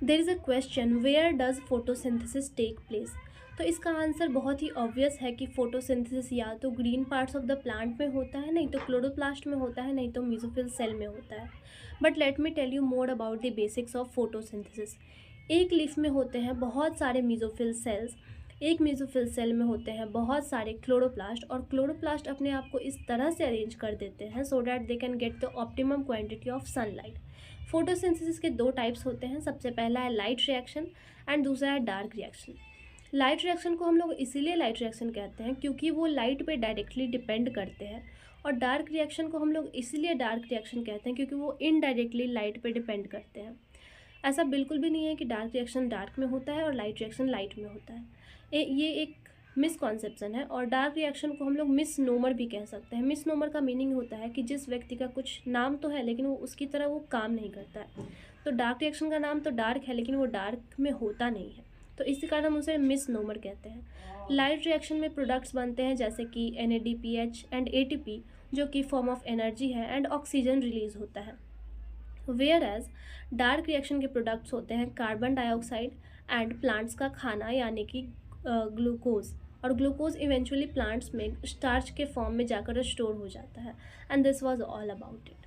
There is a question, where does photosynthesis take place. तो इसका answer बहुत ही obvious है कि फोटोसिंथेसिस या तो green parts of the plant में होता है, नहीं तो क्लोरोप्लास्ट में होता है, नहीं तो मेसोफिल सेल में होता है। But let me tell you more about the basics of photosynthesis. एक लीफ में होते हैं बहुत सारे मेसोफिल सेल्स, एक मेसोफिल सेल में होते हैं बहुत सारे क्लोरोप्लास्ट, और क्लोरोप्लास्ट अपने आप को इस तरह से अरेंज कर देते हैं so that they can get the optimum quantity of sunlight. Photosynthesis के दो टाइप्स होते हैं, सबसे पहला है लाइट रिएक्शन एंड दूसरा है डार्क रिएक्शन। लाइट रिएक्शन को हम लोग इसीलिए लाइट रिएक्शन कहते हैं क्योंकि वो लाइट पे डायरेक्टली डिपेंड करते हैं, और डार्क रिएक्शन को हम लोग इसीलिए डार्क रिएक्शन कहते हैं क्योंकि वो इनडायरेक्टली लाइट पे डिपेंड करते हैं। ऐसा बिल्कुल भी नहीं है कि डार्क रिएक्शन डार्क में होता है और लाइट रिएक्शन लाइट में होता है। ये एक मिसकॉन्सेप्शन है, और डार्क रिएक्शन को हम लोग मिसनोमर भी कह सकते हैं। मिसनोमर का मीनिंग होता है कि जिस व्यक्ति का कुछ नाम तो है लेकिन वो उसकी तरह वो काम नहीं करता है। तो डार्क रिएक्शन का नाम तो डार्क है लेकिन वो डार्क में होता नहीं है, तो इसी कारण हम उसे मिसनोमर कहते हैं। लाइट रिएक्शन में प्रोडक्ट्स बनते हैं जैसे कि NADPH एंड ATP, जो कि फॉर्म ऑफ एनर्जी है, एंड ऑक्सीजन रिलीज होता है। वेयर एज डार्क रिएक्शन के प्रोडक्ट्स होते हैं कार्बन डाइऑक्साइड एंड प्लांट्स का खाना यानी कि ग्लूकोज, और ग्लूकोज इवेंचुअली प्लांट्स में स्टार्च के फॉर्म में जाकर स्टोर हो जाता है। And this was all about it.